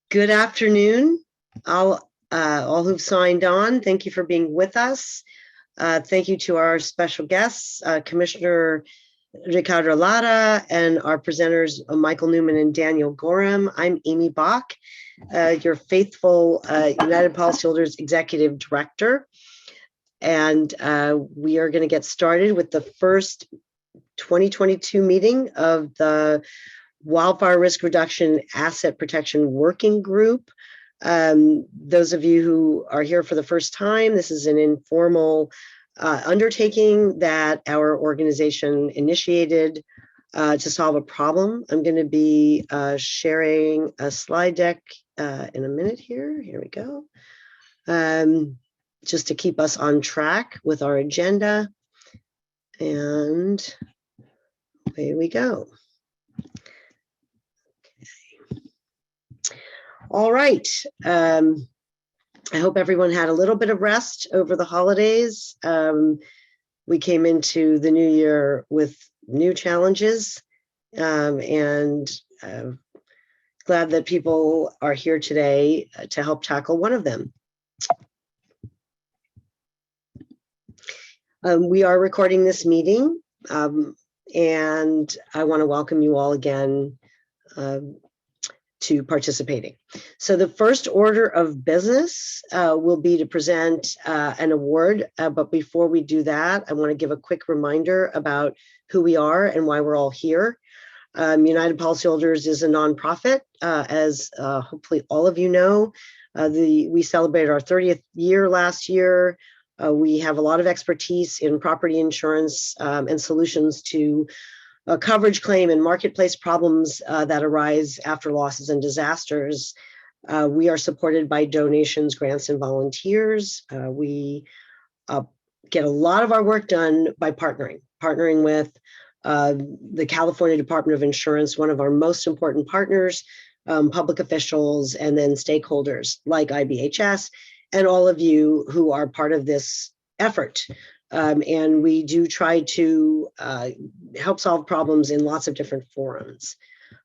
Good afternoon, all who've signed on. Thank you for being with us. Thank you to our special guests, Commissioner Ricardo Lara, and our presenters, Michael Newman and Daniel Gorham. I'm Amy Bach, your faithful United Policyholders Executive Director. And we are going to get started with the first 2022 meeting of the Wildfire Risk Reduction Asset Protection Working Group. Those of you who are here for the first time, this is an informal undertaking that our organization initiated to solve a problem. I'm going to be sharing a slide deck in a minute here. Here we go. Just to keep us on track with our agenda. And away we go. All right. I hope everyone had a little bit of rest over the holidays. We came into the new year with new challenges, and glad that people are here today to help tackle one of them. We are recording this meeting, and I want to welcome you all again to participating. So the first order of business will be to present an award, but before we do that, I want to give a quick reminder about who we are and why we're all here. United Policyholders is a nonprofit, as hopefully all of you know. We celebrated our 30th year last year. We have a lot of expertise in property insurance and solutions to coverage claim and marketplace problems that arise after losses and disasters. We are supported by donations, grants, and volunteers. We get a lot of our work done by partnering with the California Department of Insurance, one of our most important partners, public officials, and then stakeholders like IBHS, and all of you who are part of this effort. And we do try to help solve problems in lots of different forums.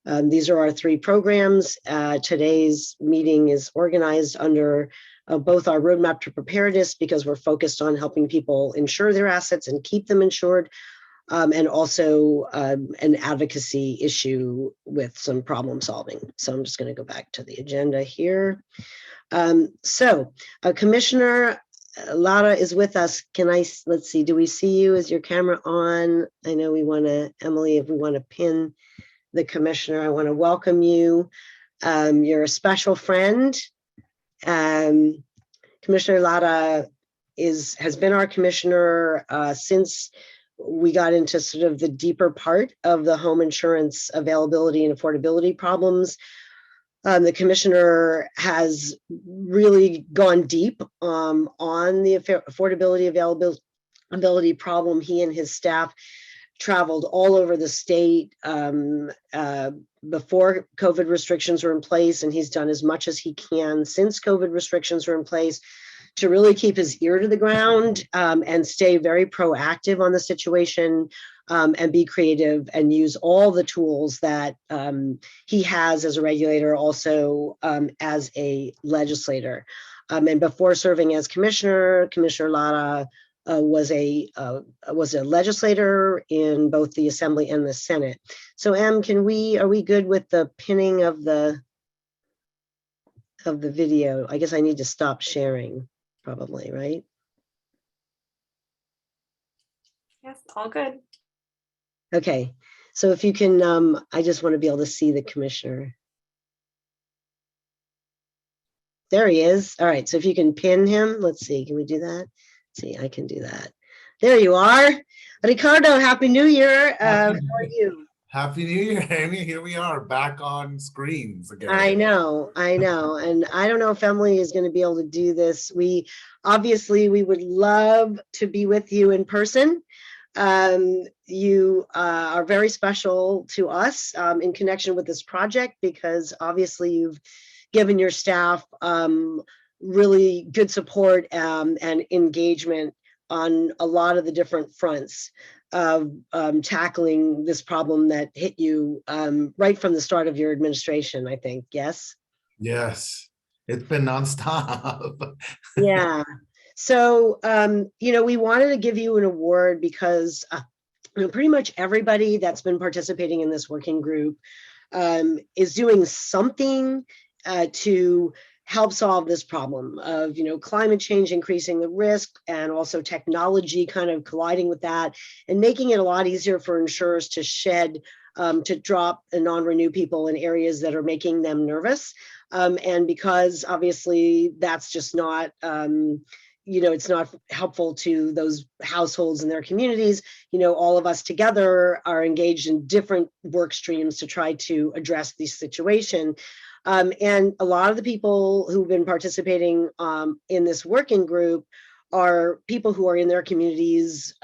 These are our three programs. Today's meeting is organized under both our roadmap to preparedness, because we're focused on helping people insure their assets and keep them insured, and also an advocacy issue with some problem solving. So I'm just going to go back to the agenda here. Commissioner Lara is with us. Let's see, do we see you? Is your camera on? I know we want to, Emily, if we want to pin the commissioner, I want to welcome you. You're a special friend. Commissioner Lara has been our commissioner since we got into sort of the deeper part of the home insurance availability and affordability problems. The commissioner has really gone deep on the affordability availability problem. He and his staff traveled all over the state before COVID restrictions were in place, and he's done as much as he can since COVID restrictions were in place to really keep his ear to the ground and stay very proactive on the situation. And be creative and use all the tools that he has as a regulator, also as a legislator. And before serving as commissioner, Commissioner Lara was a legislator in both the Assembly and the Senate. So, Em, are we good with the pinning of the video? I guess I need to stop sharing, probably, right? Yes, all good. Okay, so if you can, I just want to be able to see the commissioner. There he is. All right, so if you can pin him, let's see, can we do that? Let's see, I can do that. There you are. Ricardo, Happy New Year. How are you? Happy New Year, Amy. Here we are back on screens again. I know. And I don't know if Emily is going to be able to do this. We would love to be with you in person. You are very special to us in connection with this project, because obviously you've given your staff really good support and engagement on a lot of the different fronts of tackling this problem that hit you right from the start of your administration, I think. Yes? Yes, it's been nonstop. Yeah. So, we wanted to give you an award because pretty much everybody that's been participating in this working group is doing something to help solve this problem of, climate change increasing the risk, and also technology kind of colliding with that and making it a lot easier for insurers to to drop and non-renew people in areas that are making them nervous. And because obviously that's just not, it's not helpful to those households and their communities. All of us together are engaged in different work streams to try to address this situation. And a lot of the people who've been participating in this working group are people who are in their communities,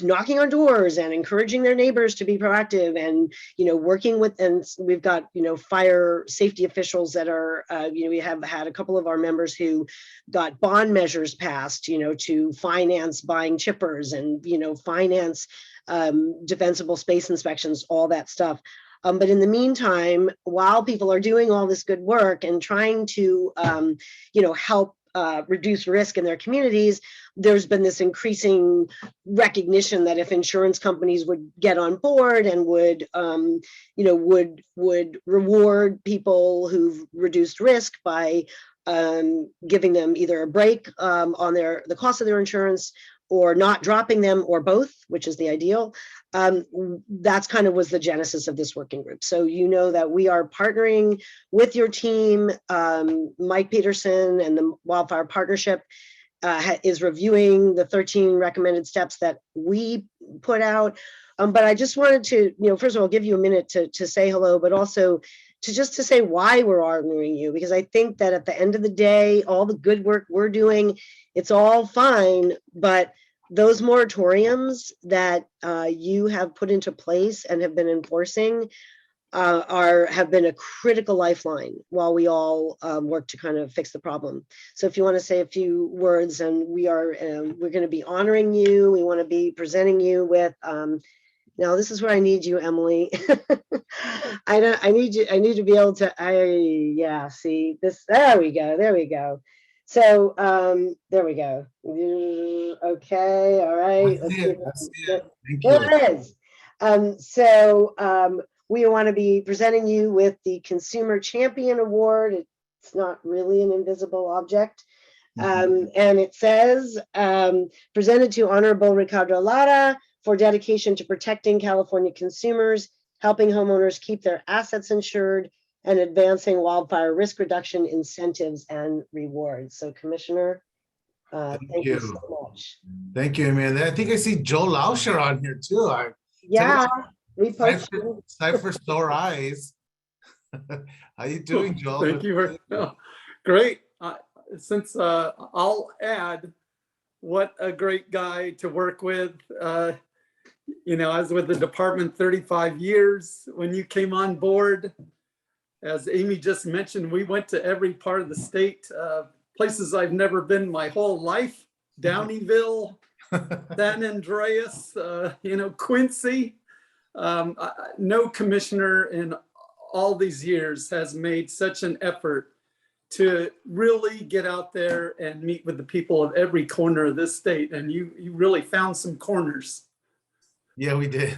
knocking on doors and encouraging their neighbors to be proactive, and working with, and we've got fire safety officials that are we have had a couple of our members who got bond measures passed to finance buying chippers and finance defensible space inspections, all that stuff. But in the meantime, while people are doing all this good work and trying to help reduce risk in their communities, there's been this increasing recognition that if insurance companies would get on board and would reward people who've reduced risk by giving them either a break on the cost of their insurance, or not dropping them, or both, which is the ideal. That's kind of was the genesis of this working group. So that we are partnering with your team. Mike Peterson and the Wildfire Partnership is reviewing the 13 recommended steps that we put out. But I just wanted to, first of all, give you a minute to say hello, but also to say why we're honoring you, because I think that at the end of the day, all the good work we're doing, it's all fine, but those moratoriums that you have put into place and have been enforcing have been a critical lifeline while we all work to kind of fix the problem. So if you want to say a few words, and we're going to be honoring you, we want to be presenting you with. Now this is where I need you, Emily. I need to be able to. See this. There we go. So there we go. Okay, all right. I see it. Thank There you. it is. We want to be presenting you with the Consumer Champion Award. It's not really an invisible object. And it says, presented to Honorable Ricardo Lara for dedication to protecting California consumers, helping homeowners keep their assets insured, and advancing wildfire risk reduction incentives and rewards. So, Commissioner, thank you so much. Thank you, man. I think I see Joe Lauscher on here too. Yeah, we posted. Cypher Sore Eyes. How you doing, Joe? Thank you very much. Great. Since I'll add, what a great guy to work with. I was with the department 35 years. When you came on board, as Amy just mentioned, we went to every part of the state, places I've never been my whole life, Downeyville, San Andreas, Quincy. No commissioner in all these years has made such an effort to really get out there and meet with the people of every corner of this state. And you really found some corners. Yeah, we did.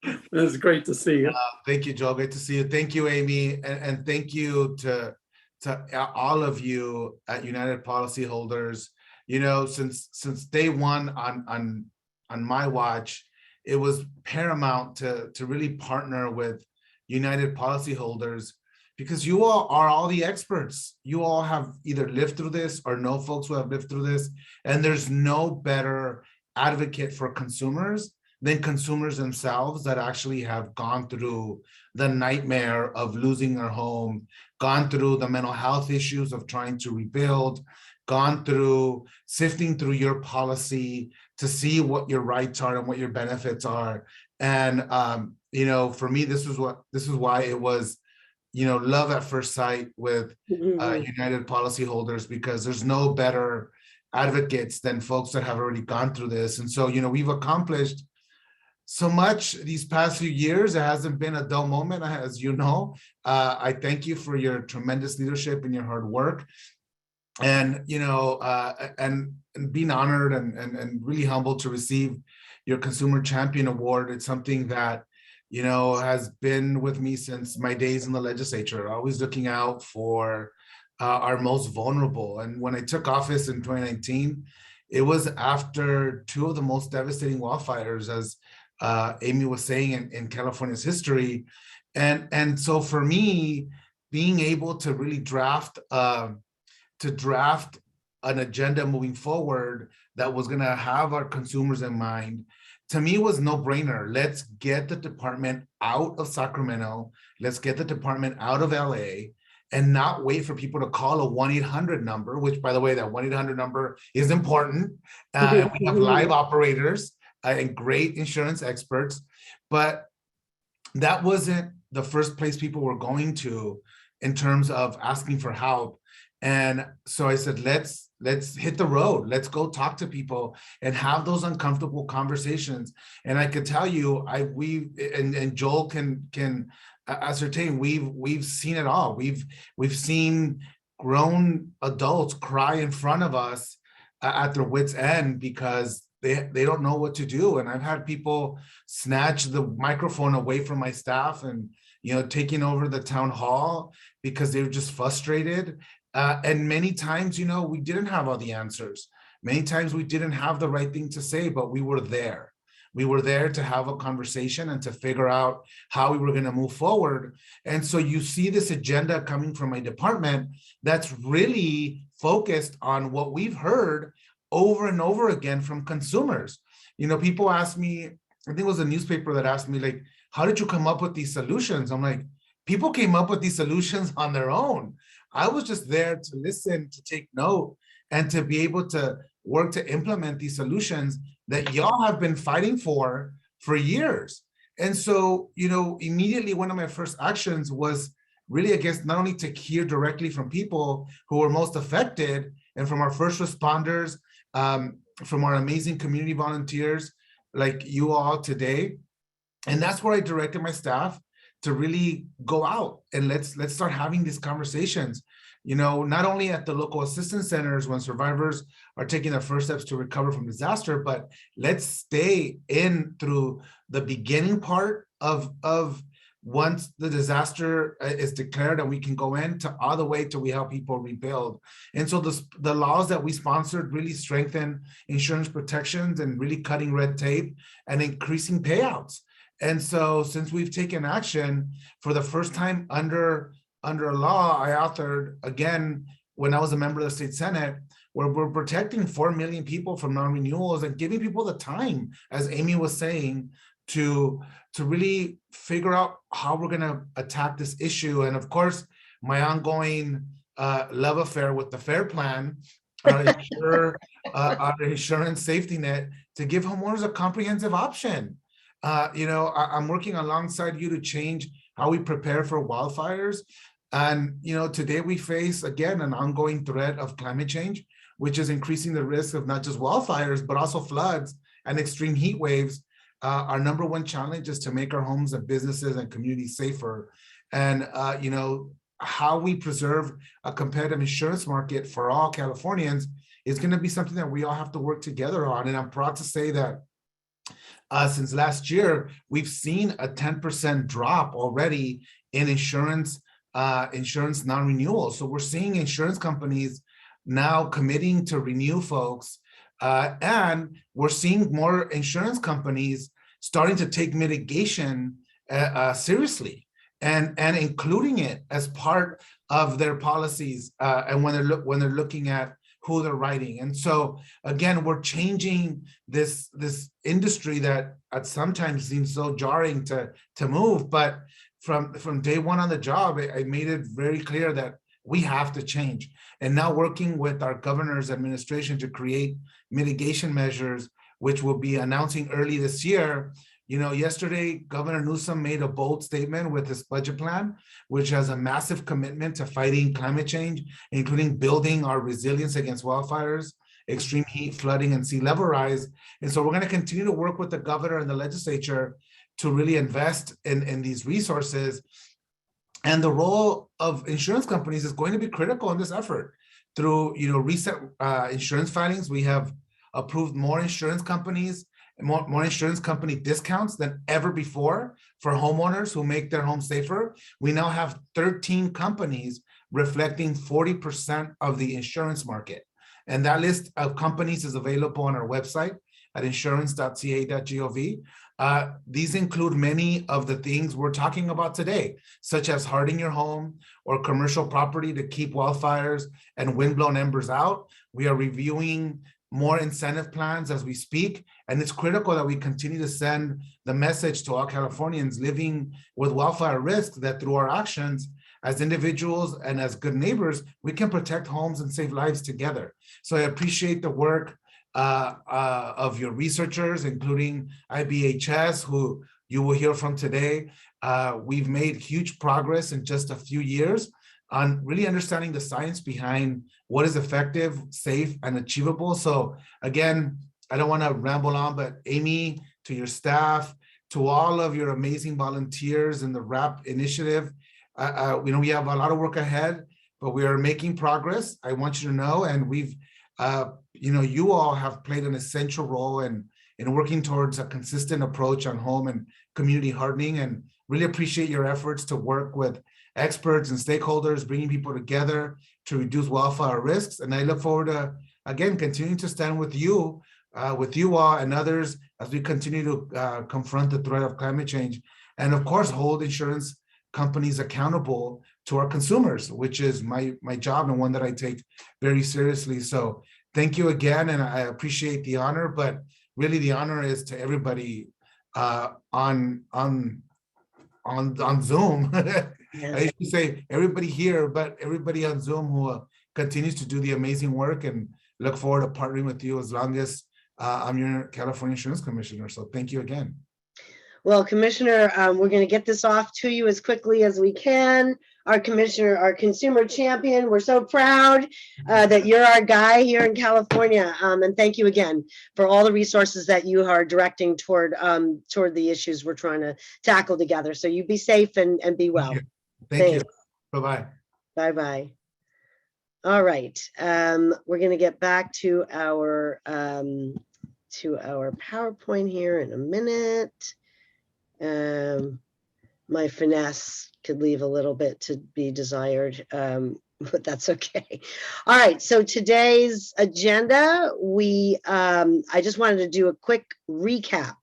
It was great to see you. Thank you, Joe. Great to see you. Thank you, Amy. And thank you to all of you at United Policyholders. Since day one on my watch, it was paramount to really partner with United Policyholders, because you all are all the experts. You all have either lived through this or know folks who have lived through this. And there's no better advocate for consumers than consumers themselves that actually have gone through the nightmare of losing their home, gone through the mental health issues of trying to rebuild, gone through sifting through your policy to see what your rights are and what your benefits are. And for me, this is why it was, love at first sight with United Policyholders, because there's no better advocates than folks that have already gone through this. And so, we've accomplished so much these past few years. It hasn't been a dull moment, as you know. I thank you for your tremendous leadership and your hard work. And, and being honored and really humbled to receive your Consumer Champion Award. It's something that, has been with me since my days in the legislature, always looking out for our most vulnerable. And when I took office in 2019, it was after two of the most devastating wildfires, as Amy was saying, in California's history. And so for me, being able to really draft an agenda moving forward that was going to have our consumers in mind, to me was no brainer. Let's get the department out of Sacramento. Let's get the department out of LA and not wait for people to call a 1-800 number, which, by the way, that 1-800 number is important. And we have live operators and great insurance experts, but that wasn't the first place people were going to in terms of asking for help. And so I said, let's hit the road. Let's go talk to people and have those uncomfortable conversations. And I could tell you, and Joel can ascertain, we've seen it all. We've seen grown adults cry in front of us at their wits' end because they don't know what to do. And I've had people snatch the microphone away from my staff and taking over the town hall because they were just frustrated. And many times, we didn't have all the answers. Many times we didn't have the right thing to say, but we were there. We were there to have a conversation and to figure out how we were going to move forward. And so you see this agenda coming from my department that's really focused on what we've heard over and over again from consumers. People ask me, I think it was a newspaper that asked me, like, how did you come up with these solutions? I'm like, people came up with these solutions on their own. I was just there to listen, to take note, and to be able to work to implement these solutions that y'all have been fighting for years. And so, immediately one of my first actions was really, I guess, not only to hear directly from people who were most affected and from our first responders, from our amazing community volunteers like you all today. And that's where I directed my staff to really go out and let's start having these conversations, not only at the local assistance centers when survivors are taking their first steps to recover from disaster, but let's stay in through the beginning part of once the disaster is declared, and we can go into all the way till we help people rebuild. And so the laws that we sponsored really strengthen insurance protections and really cutting red tape and increasing payouts. And so since we've taken action for the first time under a law I authored, again, when I was a member of the state Senate, where we're protecting 4 million people from non-renewals and giving people the time, as Amy was saying, to really figure out how we're going to attack this issue. And of course, my ongoing love affair with the FAIR Plan, our insurance safety net, to give homeowners a comprehensive option. I'm working alongside you to change how we prepare for wildfires. And, today we face, again, an ongoing threat of climate change, which is increasing the risk of not just wildfires, but also floods and extreme heat waves. Our number one challenge is to make our homes and businesses and communities safer. And, how we preserve a competitive insurance market for all Californians is going to be something that we all have to work together on. And I'm proud to say that since last year, we've seen a 10% drop already in insurance non-renewal. So we're seeing insurance companies now committing to renew folks, and we're seeing more insurance companies starting to take mitigation seriously and including it as part of their policies, and when they're looking at who they're writing. And so again, we're changing this industry that at sometimes seems so jarring to move, but from day one on the job, I made it very clear that we have to change. And now working with our governor's administration to create mitigation measures, which we'll be announcing early this year. Yesterday, Governor Newsom made a bold statement with his budget plan, which has a massive commitment to fighting climate change, including building our resilience against wildfires extreme heat, flooding, and sea level rise. And so we're going to continue to work with the governor and the legislature to really invest in these resources. And the role of insurance companies is going to be critical in this effort. Through recent insurance filings, we have approved more insurance companies, more insurance company discounts than ever before for homeowners who make their home safer. We now have 13 companies reflecting 40% of the insurance market. And that list of companies is available on our website at insurance.ca.gov. These include many of the things we're talking about today, such as hardening your home or commercial property to keep wildfires and windblown embers out. We are reviewing more incentive plans as we speak, and it's critical that we continue to send the message to all Californians living with wildfire risk that through our actions as individuals and as good neighbors, we can protect homes and save lives together. So I appreciate the work of your researchers, including IBHS, who you will hear from today. We've made huge progress in just a few years on really understanding the science behind what is effective, safe, and achievable. So again, I don't want to ramble on, but Amy, to your staff, to all of your amazing volunteers in the WRAP initiative, we have a lot of work ahead, but we are making progress. I want you to know, and we've, you all have played an essential role in working towards a consistent approach on home and community hardening, and really appreciate your efforts to work with experts and stakeholders, bringing people together to reduce wildfire risks. And I look forward to, again, continuing to stand with you all and others as we continue to confront the threat of climate change. And of course, hold insurance companies accountable to our consumers, which is my job and one that I take very seriously. So thank you again, and I appreciate the honor, but really the honor is to everybody on Zoom. I used to say everybody here, but everybody on Zoom who continues to do the amazing work, and look forward to partnering with you as long as I'm your California Insurance Commissioner. So thank you again. Well, Commissioner, we're going to get this off to you as quickly as we can. Our Commissioner, our consumer champion, we're so proud that you're our guy here in California. And thank you again for all the resources that you are directing toward the issues we're trying to tackle together. So you be safe and be well. Thank you. Bye-bye. Bye-bye. All right. We're going to get back to our PowerPoint here in a minute. My finesse could leave a little bit to be desired, but that's okay. All right, so today's agenda, I just wanted to do a quick recap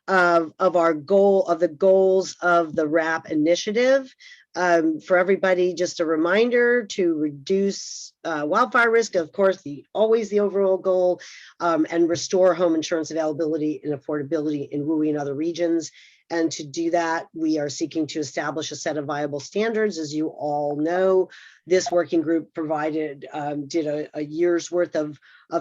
of the goals of the WRAP initiative. For everybody, just a reminder to reduce wildfire risk, of course, always the overall goal, and restore home insurance availability and affordability in WUI and other regions. And to do that, we are seeking to establish a set of viable standards. As you all know, this working group did a year's worth of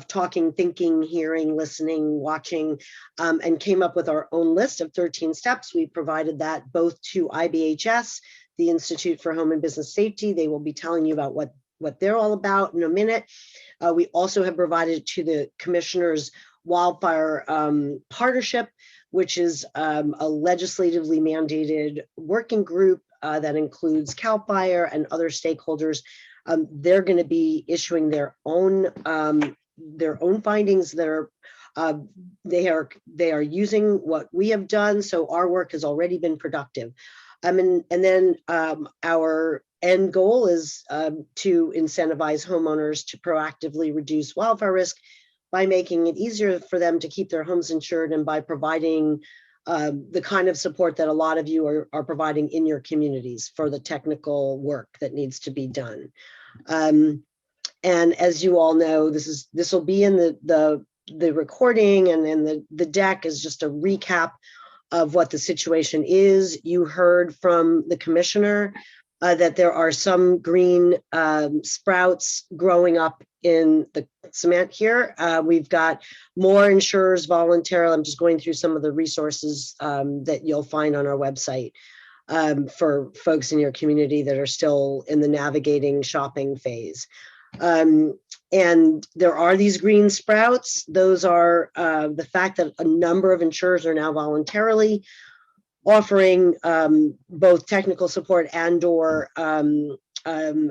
talking, thinking, hearing, listening, watching, and came up with our own list of 13 steps. We provided that both to IBHS, the Institute for Home and Business Safety. They will be telling you about what they're all about in a minute. We also have provided to the Commissioner's Wildfire Partnership, which is a legislatively mandated working group that includes CAL FIRE and other stakeholders. They're going to be issuing their own findings that are they are using what we have done. So our work has already been productive. And then our end goal is to incentivize homeowners to proactively reduce wildfire risk by making it easier for them to keep their homes insured, and by providing the kind of support that a lot of you are providing in your communities for the technical work that needs to be done. And as you all know, this will be in the recording, and then the deck is just a recap of what the situation is. You heard from the Commissioner that there are some green sprouts growing up in the cement here. We've got more insurers voluntarily. I'm just going through some of the resources that you'll find on our website for folks in your community that are still in the navigating shopping phase. And there are these green sprouts. Those are the fact that a number of insurers are now voluntarily offering both technical support and or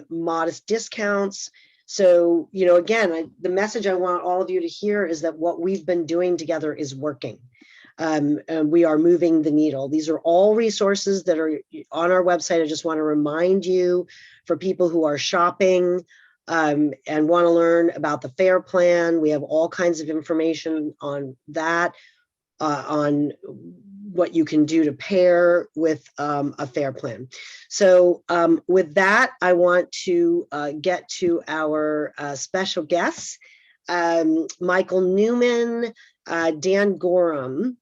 modest discounts. So, you know, again, the message I want all of you to hear is that what we've been doing together is working. And we are moving the needle. These are all resources that are on our website. I just want to remind you, for people who are shopping and want to learn about the FAIR plan, we have all kinds of information on that, on what you can do to pair with a FAIR plan. So with that, I want to get to our special guests, Michael Newman, Dan Gorham.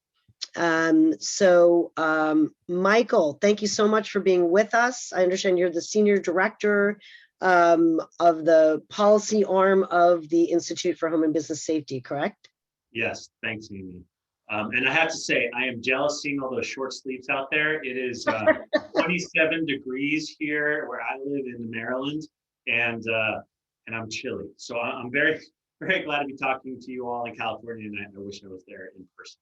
Michael, thank you so much for being with us. I understand you're the Senior Director of the policy arm of the Institute for Home and Business Safety, correct? Yes, thanks, Amy. And I have to say, I am jealous seeing all those short sleeves out there. It is 27 degrees here where I live in Maryland, and I'm chilly. So I'm very, very glad to be talking to you all in California, and I wish I was there in person.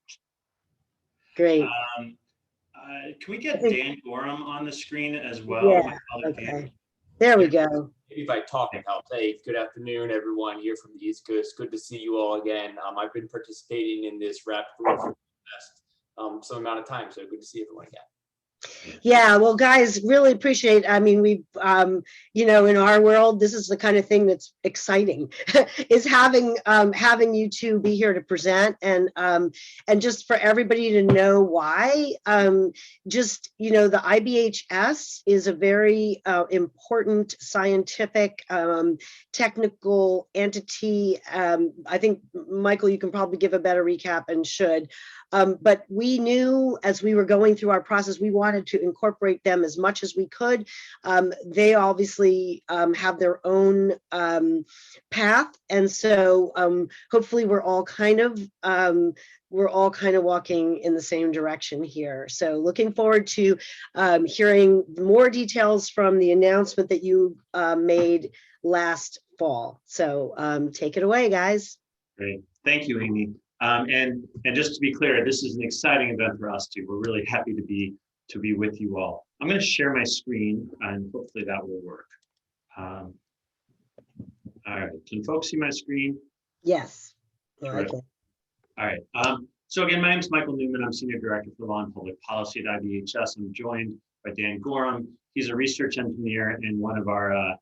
Great. Can we get Dan Gorham on the screen as well? Yeah, okay. There we go. Maybe if I talk, I'll say good afternoon, everyone here from the East Coast. Good to see you all again. I've been participating in this rapid growth fest some amount of time, so good to see everyone again. Yeah, well, guys, really appreciate. I mean, we, you know, in our world, this is the kind of thing that's exciting, is having you two be here to present, and just for everybody to know why. Just, you know, the IBHS is a very important scientific, technical entity. I think, Michael, you can probably give a better recap, and should. But we knew as we were going through our process, we wanted to incorporate them as much as we could. They obviously have their own path, and so hopefully we're all kind of walking in the same direction here. So looking forward to hearing more details from the announcement that you made last fall. So take it away, guys. Great, thank you, Amy. And just to be clear, this is an exciting event for us too. We're really happy to be with you all. I'm going to share my screen, and hopefully that will work. All right, can folks see my screen? Yes. Right. Okay. All right. So again, my name is Michael Newman. I'm Senior Director for Law and Public Policy at IBHS. I'm joined by Dan Gorham. He's a research engineer and one of our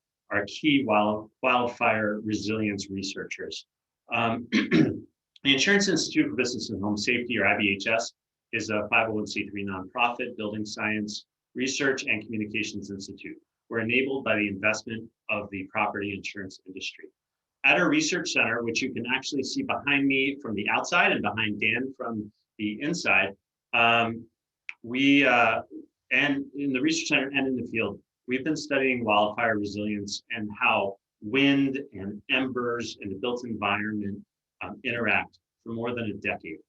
key wildfire resilience researchers. The Insurance Institute for Business and Home Safety, or IBHS, is a 501c3 nonprofit building science, research, and communications institute. We're enabled by the investment of the property insurance industry. At our research center, which you can actually see behind me from the outside and behind Dan from the inside, and in the research center and in the field, we've been studying wildfire resilience and how wind and embers in the built environment interact for more than a decade.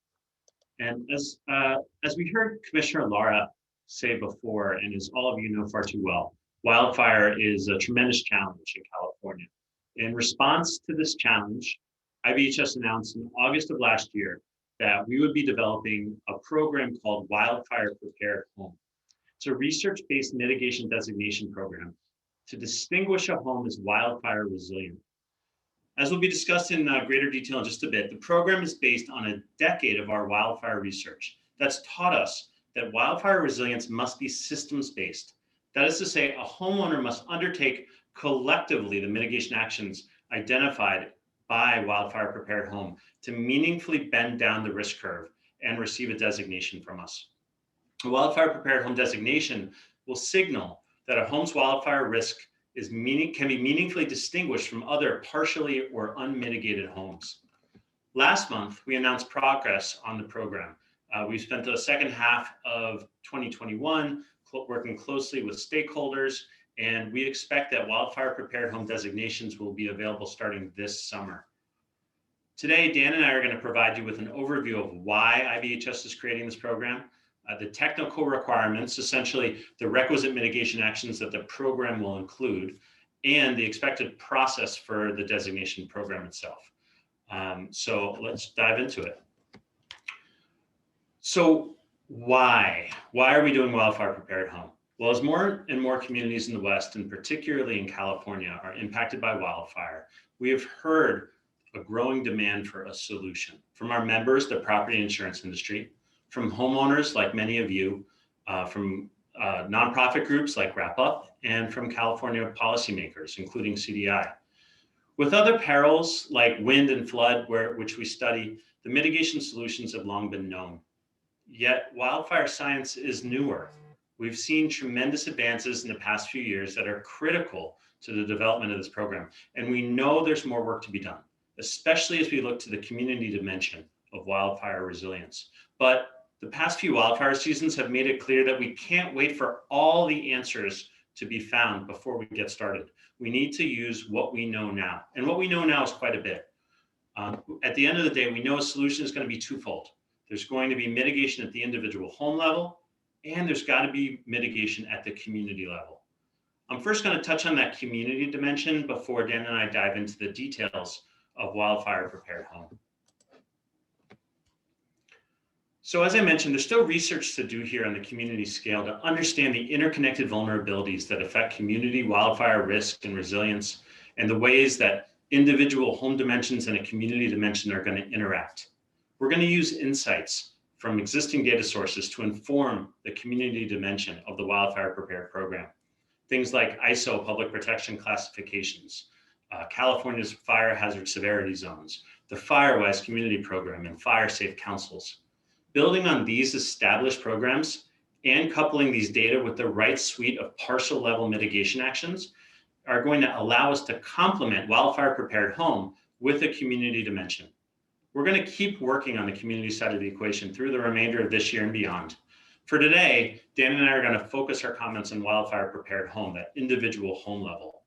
And as we heard Commissioner Lara say before, and as all of you know far too well, wildfire is a tremendous challenge in California. In response to this challenge, IBHS announced in August of last year that we would be developing a program called Wildfire Prepared Home. It's a research-based mitigation designation program to distinguish a home as wildfire resilient. As will be discussed in greater detail in just a bit, the program is based on a decade of our wildfire research that's taught us that wildfire resilience must be systems-based. That is to say, a homeowner must undertake collectively the mitigation actions identified by Wildfire Prepared Home to meaningfully bend down the risk curve and receive a designation from us. A Wildfire Prepared Home designation will signal that a home's wildfire risk can be meaningfully distinguished from other partially or unmitigated homes. Last month, we announced progress on the program. We spent the second half of 2021 working closely with stakeholders, and we expect that Wildfire Prepared Home designations will be available starting this summer. Today, Dan and I are going to provide you with an overview of why IBHS is creating this program, the technical requirements, essentially the requisite mitigation actions that the program will include, and the expected process for the designation program itself. So let's dive into it. So why are we doing wildfire prepared home? Well, as more and more communities in the West, and particularly in California, are impacted by wildfire, we have heard a growing demand for a solution from our members, the property insurance industry, from homeowners like many of you, from nonprofit groups like Wrap Up, and from California policymakers, including CDI. With other perils like wind and flood, which we study, the mitigation solutions have long been known. Yet wildfire science is newer. We've seen tremendous advances in the past few years that are critical to the development of this program. And we know there's more work to be done, especially as we look to the community dimension of wildfire resilience. But the past few wildfire seasons have made it clear that we can't wait for all the answers to be found before we get started. We need to use what we know now. And what we know now is quite a bit. At the end of the day, we know a solution is going to be twofold. There's going to be mitigation at the individual home level, and there's got to be mitigation at the community level. I'm first going to touch on that community dimension before Dan and I dive into the details of wildfire prepared home. So as I mentioned, there's still research to do here on the community scale to understand the interconnected vulnerabilities that affect community wildfire risk and resilience, and the ways that individual home dimensions and a community dimension are going to interact. We're going to use insights from existing data sources to inform the community dimension of the wildfire prepared program. Things like ISO public protection classifications, California's fire hazard severity zones, the FireWise community program, and fire safe councils. Building on these established programs and coupling these data with the right suite of parcel level mitigation actions are going to allow us to complement wildfire prepared home with a community dimension. We're going to keep working on the community side of the equation through the remainder of this year and beyond. For today, Dan and I are going to focus our comments on wildfire prepared home, that individual home level.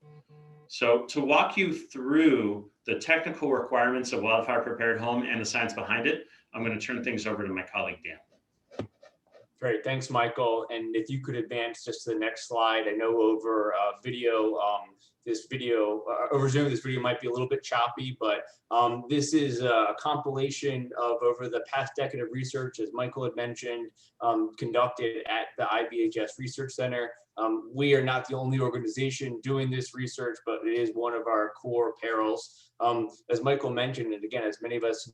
So to walk you through the technical requirements of wildfire prepared home and the science behind it, I'm going to turn things over to my colleague, Dan. Great, thanks, Michael. And if you could advance just to the next slide. I know over video, over Zoom, this video might be a little bit choppy, but this is a compilation of over the past decade of research, as Michael had mentioned, conducted at the IBHS Research Center. We are not the only organization doing this research, but it is one of our core perils. As Michael mentioned, and again, as many of us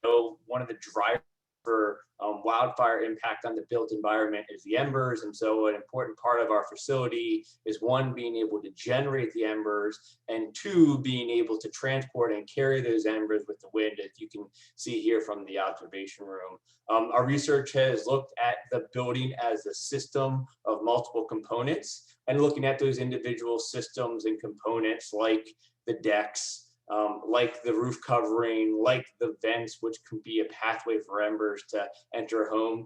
know, one of the drivers for wildfire impact on the built environment is the embers. And so an important part of our facility is, one, being able to generate the embers, and two, being able to transport and carry those embers with the wind, as you can see here from the observation room. Our research has looked at the building as a system of multiple components, and looking at those individual systems and components like the decks, like the roof covering, like the vents, which can be a pathway for embers to enter a home.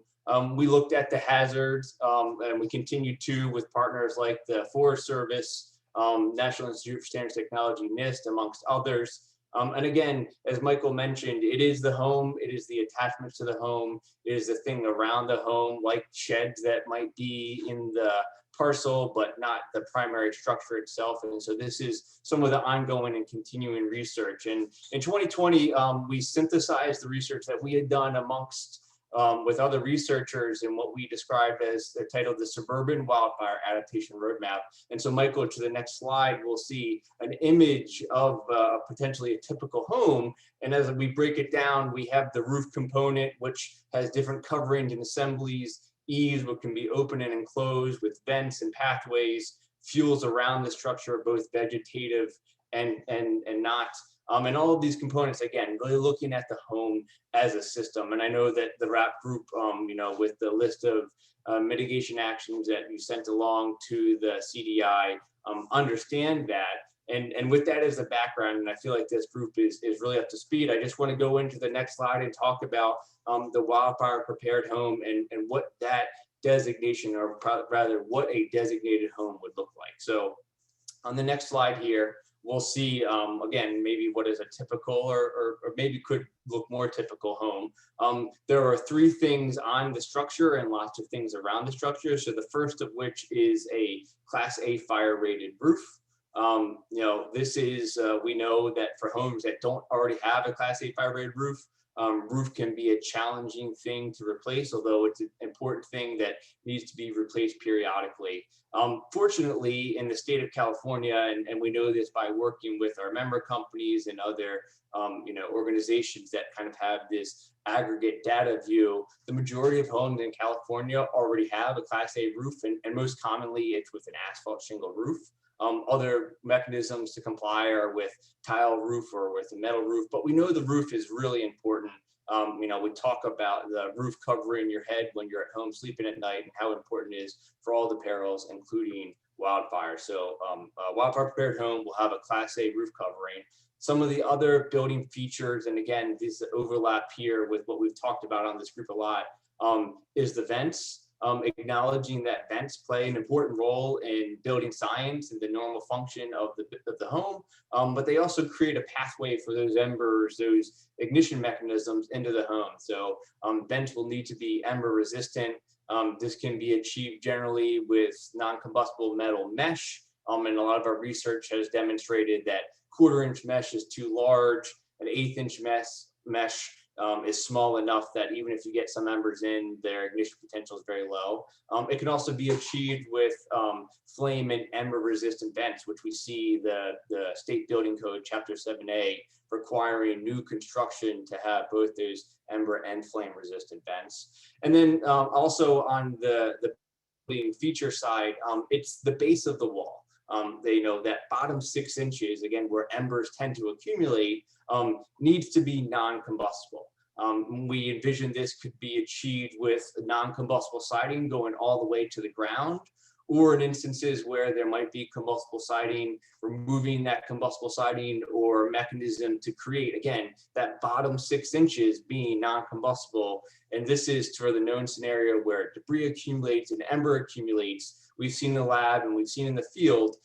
We looked at the hazards, and we continue to with partners like the Forest Service, National Institute for Standards Technology, NIST, amongst others. And again, as Michael mentioned, it is the home, it is the attachments to the home, it is the thing around the home, like sheds that might be in the parcel, but not the primary structure itself. And so this is some of the ongoing and continuing research. And in 2020, we synthesized the research that we had done amongst with other researchers in what we described as, they're titled the Suburban Wildfire Adaptation Roadmap. And so Michael, to the next slide, we'll see an image of potentially a typical home. And as we break it down, we have the roof component, which has different coverings and assemblies, eaves, which can be open and enclosed with vents and pathways, fuels around the structure, both vegetative and not. And all of these components, again, really looking at the home as a system. And I know that the RAP group, with the list of mitigation actions that you sent along to the CDI, understand that. And with that as a background, and I feel like this group is really up to speed, I just want to go into the next slide and talk about the wildfire prepared home and what that designation, or rather what a designated home would look like. So on the next slide here, we'll see, again, maybe what is a typical or maybe could look more typical home. There are three things on the structure and lots of things around the structure. So the first of which is a Class A fire rated roof. This is, we know that for homes that don't already have a Class A fire rated roof, roof can be a challenging thing to replace, although it's an important thing that needs to be replaced periodically. Fortunately, in the state of California, and we know this by working with our member companies and other organizations that kind of have this aggregate data view, the majority of homes in California already have a Class A roof, and most commonly it's with an asphalt shingle roof. Other mechanisms to comply are with tile roof or with a metal roof, but we know the roof is really important. We talk about the roof covering your head when you're at home sleeping at night and how important it is for all the perils, including wildfire. So wildfire prepared home will have a Class A roof covering. Some of the other building features, and again, these overlap here with what we've talked about on this group a lot, is the vents. Acknowledging that vents play an important role in building science and the normal function of the home, but they also create a pathway for those embers, those ignition mechanisms into the home. So vents will need to be ember resistant. This can be achieved generally with non-combustible metal mesh, and a lot of our research has demonstrated that 1/4 inch mesh is too large, an 1/8 inch mesh is small enough that even if you get some embers in, their ignition potential is very low. It can also be achieved with flame and ember resistant vents, which we see the state building code chapter 7A requiring new construction to have both those ember and flame resistant vents. And then also on the building feature side, it's the base of the wall. They know that bottom 6 inches, again, where embers tend to accumulate, needs to be non-combustible. We envision this could be achieved with non-combustible siding going all the way to the ground, or in instances where there might be combustible siding, removing that combustible siding or mechanism to create, again, that bottom 6 inches being non-combustible. And this is for the known scenario where debris accumulates and ember accumulates. We've seen in the lab and we've seen in the field,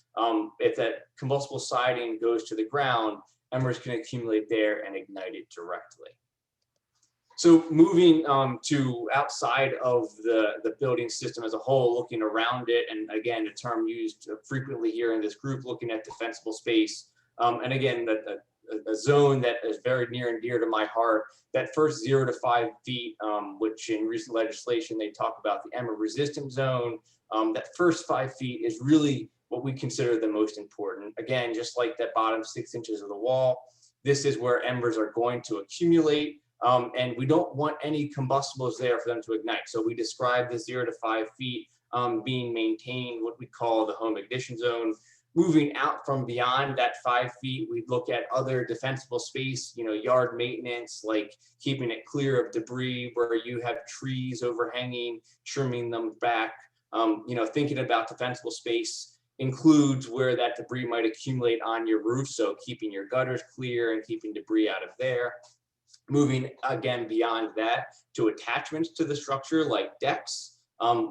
if that combustible siding goes to the ground, embers can accumulate there and ignite it directly. So moving to outside of the building system as a whole, looking around it, and again, a term used frequently here in this group, looking at defensible space. And again, a zone that is very near and dear to my heart, that first 0 to 5 feet, which in recent legislation, they talk about the ember resistant zone. That first 5 feet is really what we consider the most important. Again, just like that bottom 6 inches of the wall, this is where embers are going to accumulate. And we don't want any combustibles there for them to ignite. So we describe the 0 to 5 feet being maintained, what we call the home ignition zone. Moving out from beyond that 5 feet, we look at other defensible space, yard maintenance, like keeping it clear of debris where you have trees overhanging, trimming them back. Thinking about defensible space includes where that debris might accumulate on your roof. So keeping your gutters clear and keeping debris out of there. Moving again beyond that to attachments to the structure like decks.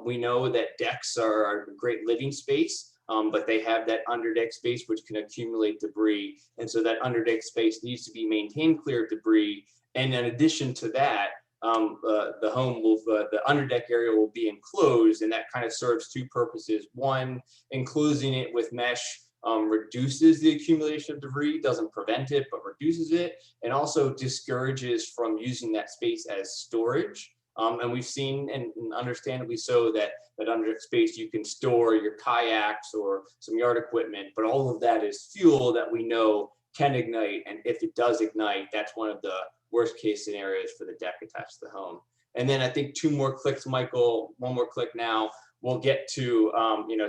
We know that decks are a great living space, but they have that underdeck space which can accumulate debris. And so that underdeck space needs to be maintained clear of debris. And in addition to that, the home will, the underdeck area will be enclosed, and that kind of serves two purposes. One, enclosing it with mesh reduces the accumulation of debris, doesn't prevent it, but reduces it, and also discourages from using that space as storage. And we've seen, and understandably so, that underdeck space you can store your kayaks or some yard equipment, but all of that is fuel that we know can ignite. And if it does ignite, that's one of the worst case scenarios for the deck attached to the home. And then I think 2 more clicks, Michael, 1 more click now, we'll get to,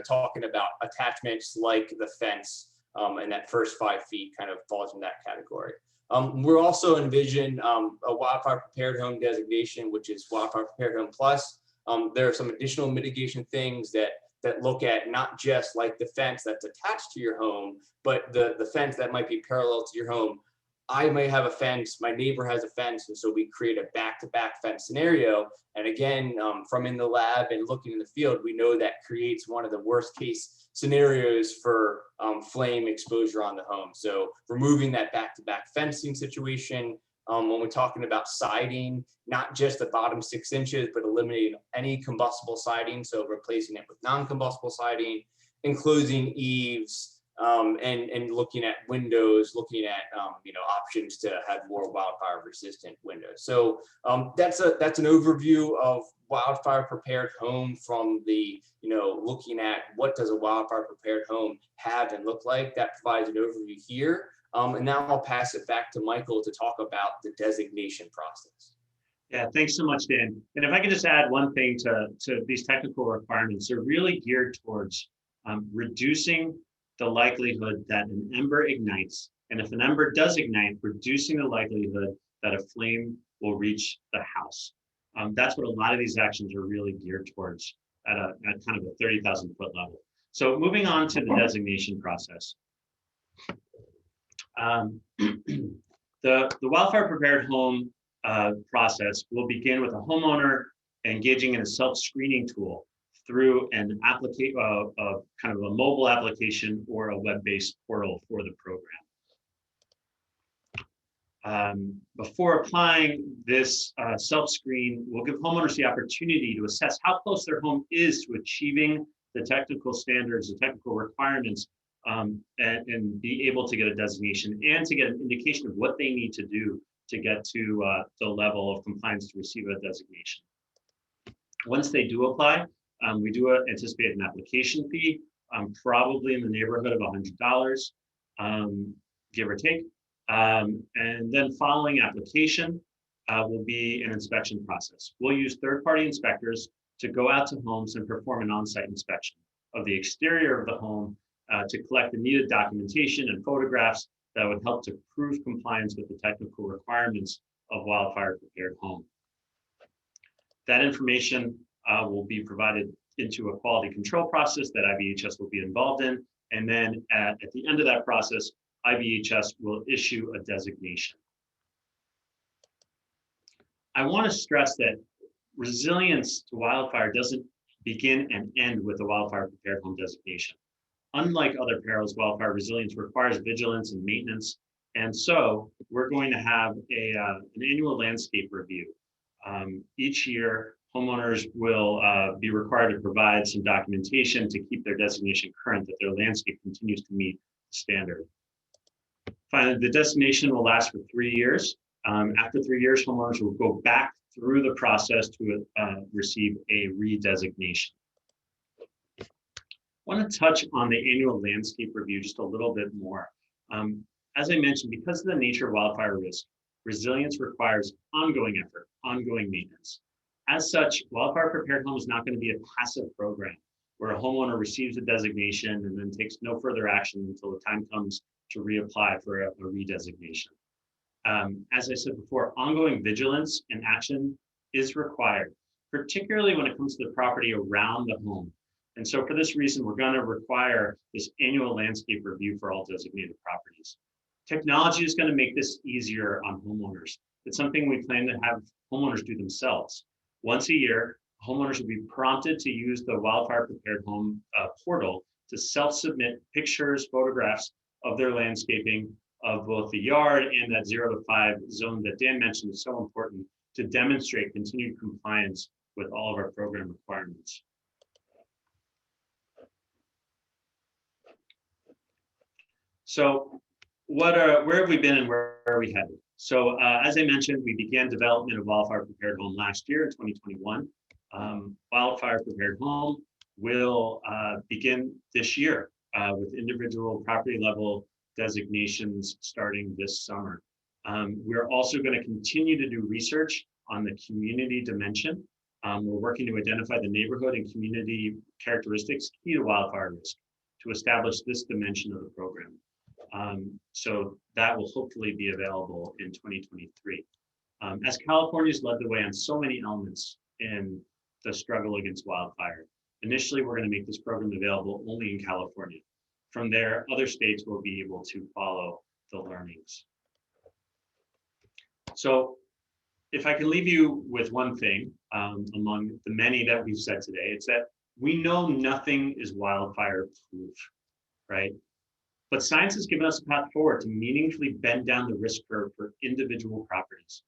talking about attachments like the fence, and that first 5 feet kind of falls in that category. We're also envision a wildfire prepared home designation, which is Wildfire Prepared Home Plus. There are some additional mitigation things that look at not just like the fence that's attached to your home, but the fence that might be parallel to your home. I may have a fence, my neighbor has a fence, and so we create a back-to-back fence scenario. And again, from in the lab and looking in the field, we know that creates one of the worst case scenarios for flame exposure on the home. So removing that back-to-back fencing situation, when we're talking about siding, not just the bottom 6 inches, but eliminating any combustible siding, so replacing it with non-combustible siding, enclosing eaves, and looking at windows, looking at options to have more wildfire resistant windows. So that's an overview of wildfire prepared home from the looking at what does a wildfire prepared home have and look like. That provides an overview here. And now I'll pass it back to Michael to talk about the designation process. Yeah, thanks so much, Dan. And if I could just add one thing to these technical requirements, they're really geared towards reducing the likelihood that an ember ignites. And if an ember does ignite, reducing the likelihood that a flame will reach the house. That's what a lot of these actions are really geared towards at kind of a 30,000 foot level. So moving on to the designation process. The wildfire prepared home process will begin with a homeowner engaging in a self-screening tool through an application, kind of a mobile application or a web-based portal for the program. Before applying this self-screen, we'll give homeowners the opportunity to assess how close their home is to achieving the technical standards, the technical requirements, and be able to get a designation and to get an indication of what they need to do to get to the level of compliance to receive a designation. Once they do apply, we do anticipate an application fee, probably in the neighborhood of $100, give or take. And then following application will be an inspection process. We'll use third-party inspectors to go out to homes and perform an on-site inspection of the exterior of the home to collect the needed documentation and photographs that would help to prove compliance with the technical requirements of wildfire prepared home. That information will be provided into a quality control process that IBHS will be involved in. And then at the end of that process, IBHS will issue a designation. I want to stress that resilience to wildfire doesn't begin and end with the wildfire prepared home designation. Unlike other perils, wildfire resilience requires vigilance and maintenance. And so we're going to have an annual landscape review. Each year, homeowners will be required to provide some documentation to keep their designation current, that their landscape continues to meet the standard. Finally, the designation will last for 3 years. After 3 years, homeowners will go back through the process to receive a redesignation. I want to touch on the annual landscape review just a little bit more. As I mentioned, because of the nature of wildfire risk, resilience requires ongoing effort, ongoing maintenance. As such, wildfire prepared home is not going to be a passive program where a homeowner receives a designation and then takes no further action until the time comes to reapply for a redesignation. As I said before, ongoing vigilance and action is required, particularly when it comes to the property around the home. And so for this reason, we're going to require this annual landscape review for all designated properties. Technology is going to make this easier on homeowners. It's something we plan to have homeowners do themselves. Once a year, homeowners will be prompted to use the Wildfire Prepared Home portal to self-submit pictures, photographs of their landscaping of both the yard and that 0 to 5 zone that Dan mentioned is so important to demonstrate continued compliance with all of our program requirements. So where have we been and where are we headed? So as I mentioned, we began development of Wildfire Prepared Home last year in 2021. Wildfire Prepared Home will begin this year with individual property level designations starting this summer. We're also going to continue to do research on the community dimension. We're working to identify the neighborhood and community characteristics key to wildfire risk to establish this dimension of the program. So that will hopefully be available in 2023. As California's led the way on so many elements in the struggle against wildfire, initially we're going to make this program available only in California. From there, other states will be able to follow the learnings. So if I can leave you with one thing among the many that we've said today, it's that we know nothing is wildfire proof, right? But science has given us a path forward to meaningfully bend down the risk curve for individual properties.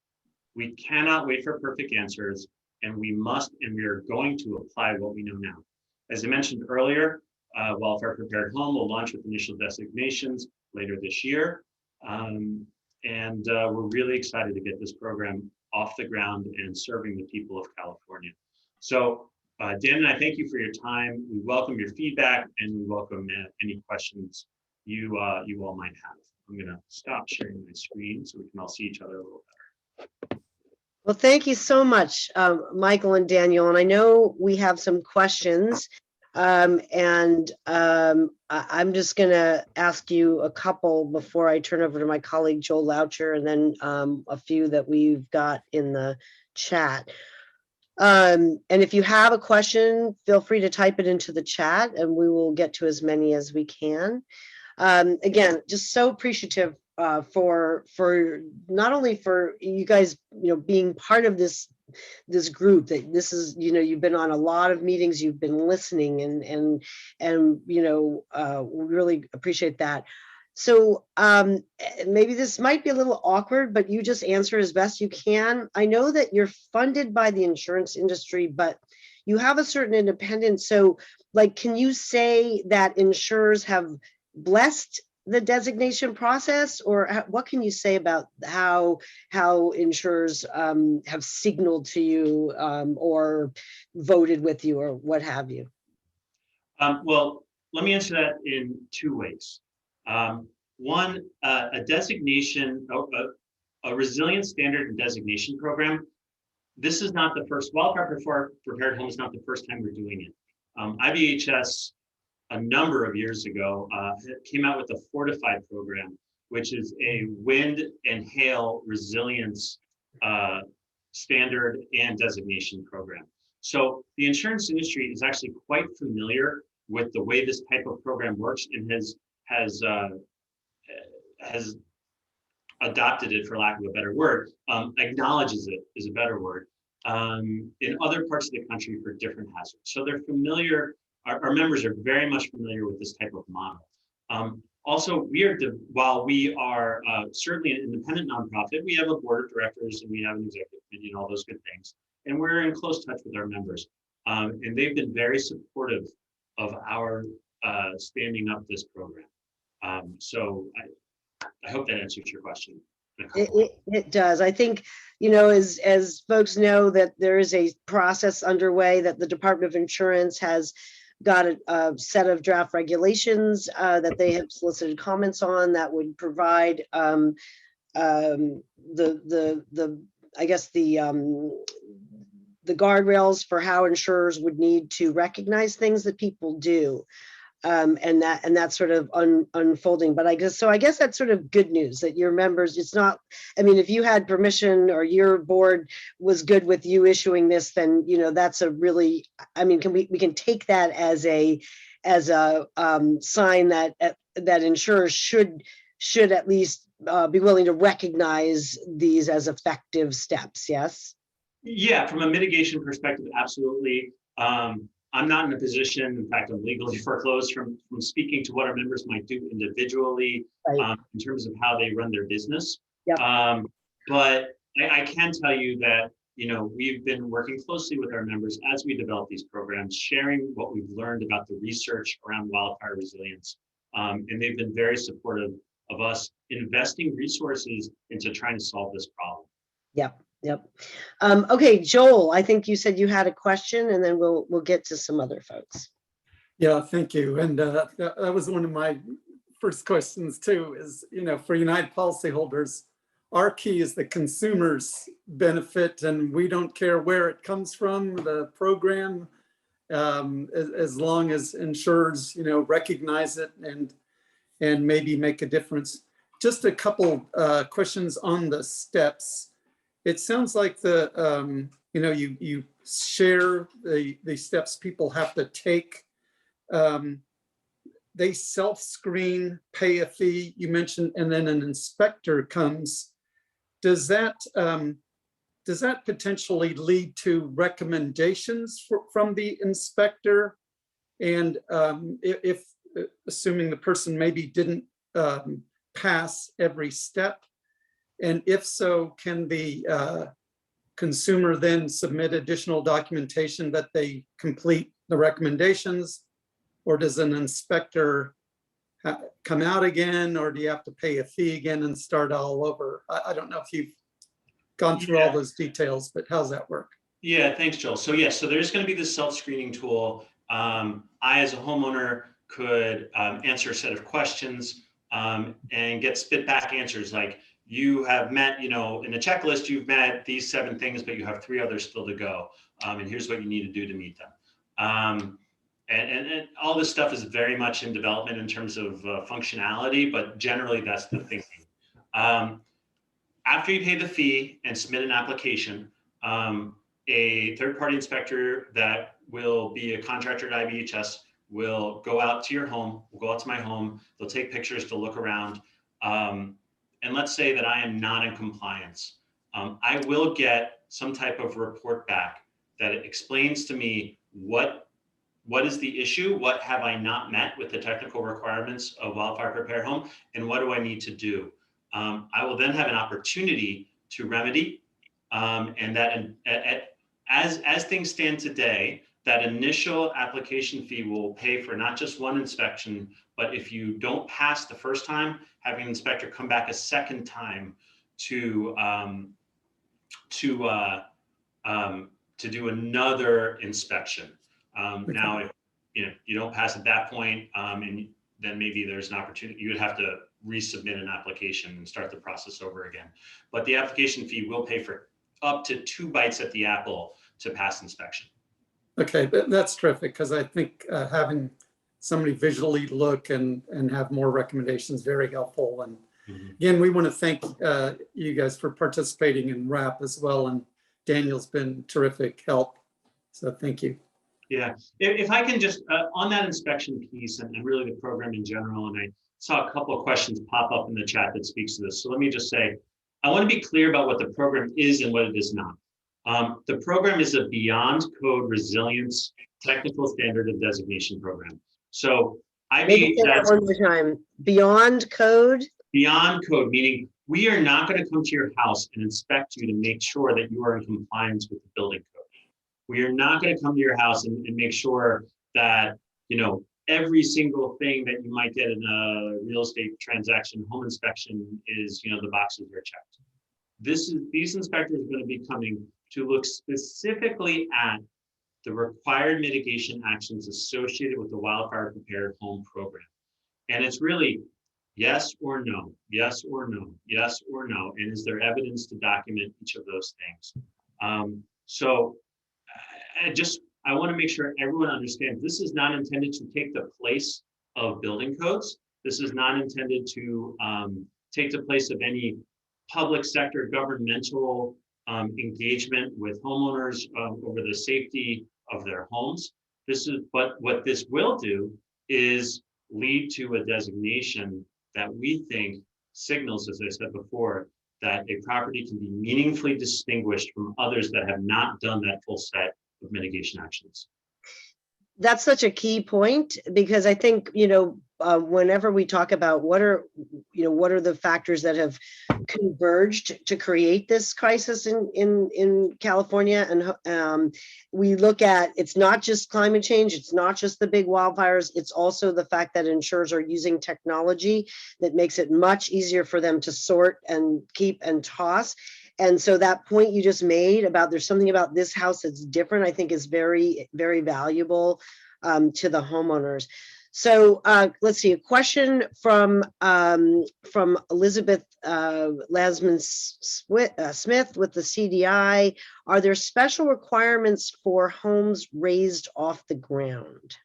We cannot wait for perfect answers, and we must and we are going to apply what we know now. As I mentioned earlier, Wildfire Prepared Home will launch with initial designations later this year. We're really excited to get this program off the ground and serving the people of California. So Dan and I thank you for your time. We welcome your feedback and we welcome any questions you all might have. I'm going to stop sharing my screen so we can all see each other a little better. Well, thank you so much, Michael and Daniel. And I know we have some questions. I'm just going to ask you a couple before I turn over to my colleague Joel Loucher, and then a few that we've got in the chat. And if you have a question, feel free to type it into the chat and we will get to as many as we can. Again, just so appreciative for not only for you guys, being part of this group, that this is, you've been on a lot of meetings, you've been listening, and we really appreciate that. So maybe this might be a little awkward, but you just answer as best you can. I know that you're funded by the insurance industry, but you have a certain independence. So can you say that insurers have blessed the designation process, or what can you say about how insurers have signaled to you or voted with you or what have you? Well, let me answer that in two ways. One, a designation, a resilience standard and designation program. This is not the first, Wildfire Prepared Home is not the first time we're doing it. IBHS, a number of years ago, came out with the Fortify program, which is a wind and hail resilience standard and designation program. So the insurance industry is actually quite familiar with the way this type of program works and has adopted it, for lack of a better word, acknowledges it is a better word, in other parts of the country for different hazards. So they're familiar. Our members are very much familiar with this type of model. Also, while we are certainly an independent nonprofit, we have a board of directors and we have an executive committee and all those good things. And we're in close touch with our members. And they've been very supportive of our standing up this program. So I hope that answers your question. It does. I think, as folks know, that there is a process underway that the Department of Insurance has got a set of draft regulations that they have solicited comments on that would provide the guardrails for how insurers would need to recognize things that people do. And that's sort of unfolding. But I guess that's sort of good news that your members, it's not, if you had permission or your board was good with you issuing this, then, that's a really, we can take that as a sign that insurers should at least be willing to recognize these as effective steps. Yes. Yeah, from a mitigation perspective, absolutely. I'm not in a position, in fact, I'm legally foreclosed from speaking to what our members might do individually, right, in terms of how they run their business. Yep. But I can tell you that, we've been working closely with our members as we develop these programs, sharing what we've learned about the research around wildfire resilience. And they've been very supportive of us investing resources into trying to solve this problem. Yep. Yep. Okay, Joel, I think you said you had a question, and then we'll get to some other folks. Yeah, thank you. And that was one of my first questions too, is, for United policyholders, our key is the consumer's benefit, and we don't care where it comes from, the program, as long as insurers, recognize it and maybe make a difference. Just a couple questions on the steps. It sounds like you share the steps people have to take. They self-screen, pay a fee, you mentioned, and then an inspector comes. Does that potentially lead to recommendations from the inspector? And if assuming the person maybe didn't pass every step, and if so, can the consumer then submit additional documentation that they complete the recommendations? or does an inspector come out again, or do you have to pay a fee again and start all over? I don't know if you've gone through all those details, but how's that work? Yeah, thanks, Joel. So yes, so there's going to be this self-screening tool. I, as a homeowner, could answer a set of questions and get spit back answers like, you have met, in the checklist, you've met these 7 things, but you have 3 others still to go. And here's what you need to do to meet them. And all this stuff is very much in development in terms of functionality, but generally that's the thinking. After you pay the fee and submit an application, a third-party inspector that will be a contractor at IBHS will go out to your home, will go out to my home, they'll take pictures to look around. And let's say that I am not in compliance. I will get some type of report back that explains to me what is the issue, what have I not met with the technical requirements of wildfire prepared home, and what do I need to do? I will then have an opportunity to remedy, and that as things stand today, that initial application fee will pay for not just one inspection, but if you don't pass the first time, having an inspector come back a second time to do another inspection. Now, if you don't pass at that point, and then maybe there's an opportunity, you would have to resubmit an application and start the process over again. But the application fee will pay for up to 2 bites at the apple to pass inspection. Okay, that's terrific, because I think having somebody visually look and have more recommendations very helpful. And again, we want to thank you guys for participating in RAP as well. And Daniel's been terrific help. So thank you. Yeah, if I can just, on that inspection piece and really the program in general, and I saw a couple of questions pop up in the chat that speaks to this. So let me just say, I want to be clear about what the program is and what it is not. The program is a beyond code resilience technical standard and designation program. So Maybe say that one more time. Beyond code? Beyond code, meaning we are not going to come to your house and inspect you to make sure that you are in compliance with the building code. We are not going to come to your house and make sure that, every single thing that you might get in a real estate transaction, home inspection is, the boxes are checked. These inspectors are going to be coming to look specifically at the required mitigation actions associated with the wildfire prepared home program. And it's really yes or no, yes or no, yes or no. And is there evidence to document each of those things? So I want to make sure everyone understands this is not intended to take the place of building codes. This is not intended to take the place of any public sector governmental engagement with homeowners over the safety of their homes. But what this will do is lead to a designation that we think signals, as I said before, that a property can be meaningfully distinguished from others that have not done that full set of mitigation actions. That's such a key point, because I think, whenever we talk about what are the factors that have converged to create this crisis in California, and we look at, it's not just climate change, it's not just the big wildfires, it's also the fact that insurers are using technology that makes it much easier for them to sort and keep and toss. And so that point you just made about there's something about this house that's different, I think is very, very valuable to the homeowners. So let's see, a question from Elizabeth Lasman Smith with the CDI. Are there special requirements for homes raised off the ground?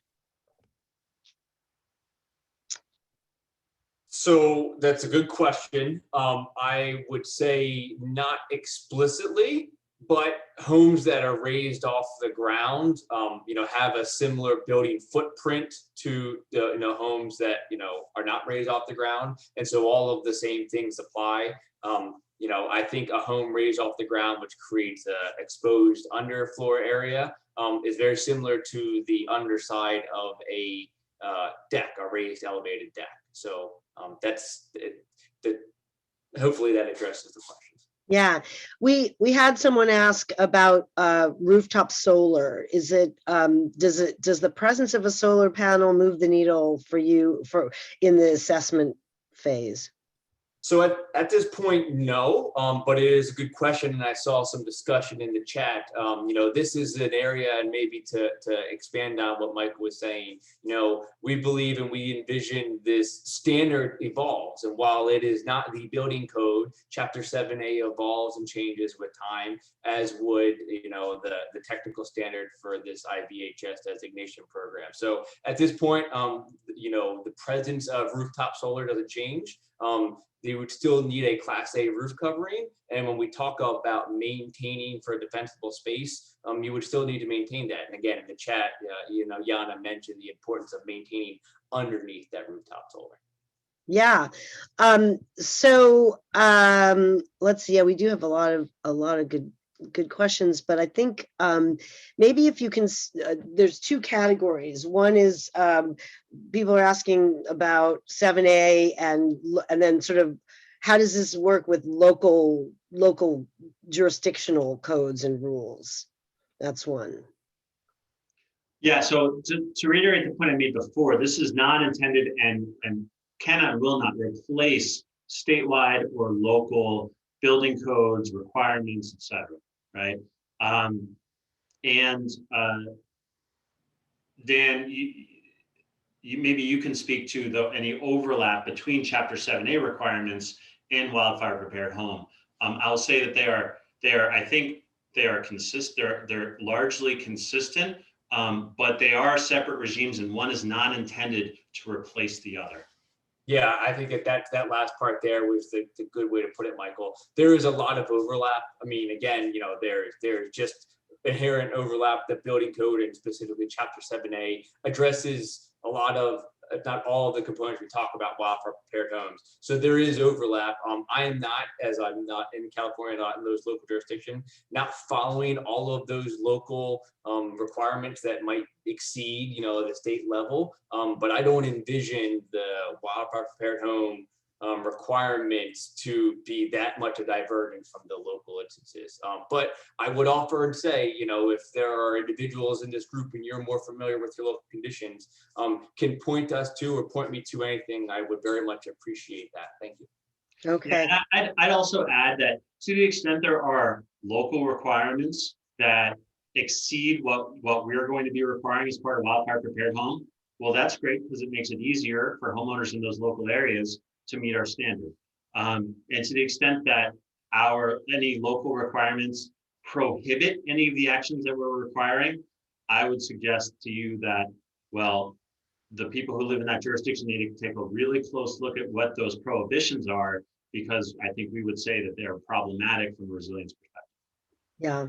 So that's a good question. I would say not explicitly, but homes that are raised off the ground, have a similar building footprint to the homes that are not raised off the ground, and so all of the same things apply. I think a home raised off the ground, which creates a exposed underfloor area, is very similar to the underside of a deck, a raised elevated deck. So that's it. Hopefully that addresses the questions. Yeah, we had someone ask about rooftop solar. Is it does the presence of a solar panel move the needle for you in the assessment phase? So at this point, no, but it is a good question, and I saw some discussion in the chat. This is an area, and maybe to expand on what Michael was saying, we believe and we envision this standard evolves, and while it is not the building code, Chapter 7A evolves and changes with time, as would the technical standard for this IBHS designation program. So at this point, the presence of rooftop solar doesn't change. They would still need a Class A roof covering. And when we talk about maintaining for a defensible space, you would still need to maintain that. And again, in the chat, Yana mentioned the importance of maintaining underneath that rooftop solar. Yeah. Let's see. Yeah, we do have a lot of good questions, but I think maybe if you can, there's two categories. One is people are asking about 7A and then sort of how does this work with local jurisdictional codes and rules? That's one. Yeah, so to reiterate the point I made before, this is not intended and cannot and will not replace statewide or local building codes, requirements, et cetera, right? Dan, maybe you can speak to any overlap between Chapter 7A requirements and wildfire prepared home. I'll say that I think they are consistent. They're largely consistent, but they are separate regimes, and one is not intended to replace the other. Yeah, I think that last part there was the good way to put it, Michael. There is a lot of overlap. I mean, again, there's just inherent overlap. The building code and specifically Chapter 7A addresses a lot of, if not all of the components we talk about wildfire prepared homes. So there is overlap. I am not, as I'm not in California, not in those local jurisdictions, not following all of those local requirements that might exceed, the state level. But I don't envision the wildfire prepared home requirements to be that much a divergence from the local instances. But I would offer and say, if there are individuals in this group and you're more familiar with your local conditions, can point us to or point me to anything, I would very much appreciate that. Thank you. Okay. Yeah, I'd also add that to the extent there are local requirements that exceed what we're going to be requiring as part of wildfire prepared home, well, that's great because it makes it easier for homeowners in those local areas to meet our standard. And to the extent that any local requirements prohibit any of the actions that we're requiring, I would suggest to you that, well, the people who live in that jurisdiction need to take a really close look at what those prohibitions are, because I think we would say that they're problematic from a resilience perspective. Yeah.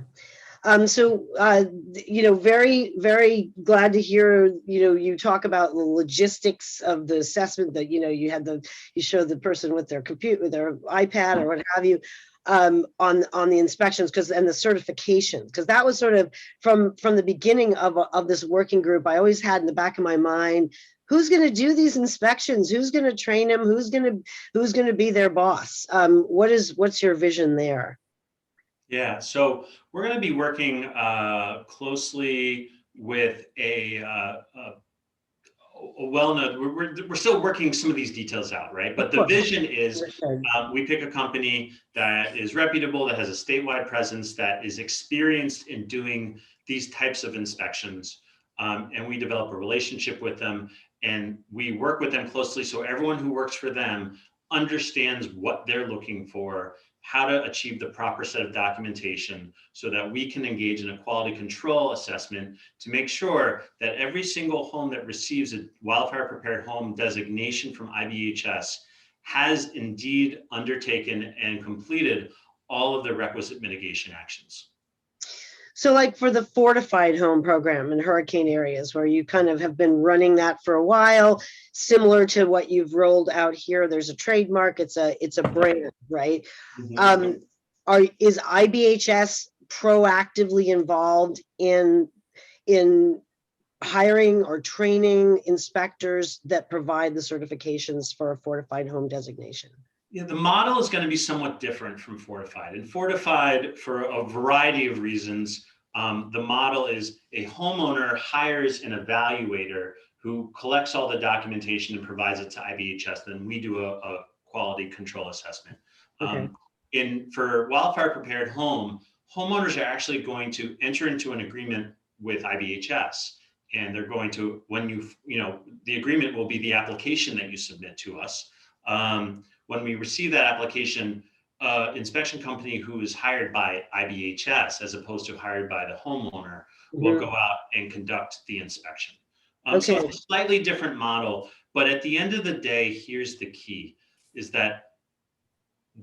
Very, very glad to hear, you talk about the logistics of the assessment that, you show the person with their computer, with their iPad or what have you, on the inspections and the certification, because that was sort of from the beginning of this working group. I always had in the back of my mind, who's going to do these inspections? Who's going to train them? Who's going to be their boss? What's your vision there? Yeah, so we're going to be working closely with a well-known. We're still working some of these details out, right? But the vision is we pick a company that is reputable, that has a statewide presence, that is experienced in doing these types of inspections, and we develop a relationship with them, and we work with them closely so everyone who works for them understands what they're looking for, how to achieve the proper set of documentation so that we can engage in a quality control assessment to make sure that every single home that receives a wildfire prepared home designation from IBHS has indeed undertaken and completed all of the requisite mitigation actions. So like for the fortified home program in hurricane areas where you kind of have been running that for a while, similar to what you've rolled out here, there's a trademark, it's a brand, right? Mm-hmm. Is IBHS proactively involved in hiring or training inspectors that provide the certifications for a fortified home designation? Yeah, the model is going to be somewhat different from Fortified. And Fortified, for a variety of reasons, the model is a homeowner hires an evaluator who collects all the documentation and provides it to IBHS. Then we do a quality control assessment. Okay. For Wildfire Prepared Home, homeowners are actually going to enter into an agreement with IBHS. And they're going to, when the agreement will be the application that you submit to us. When we receive that application, inspection company who is hired by IBHS as opposed to hired by the homeowner will go out and conduct the inspection. So it's a slightly different model, but at the end of the day, here's the key, is that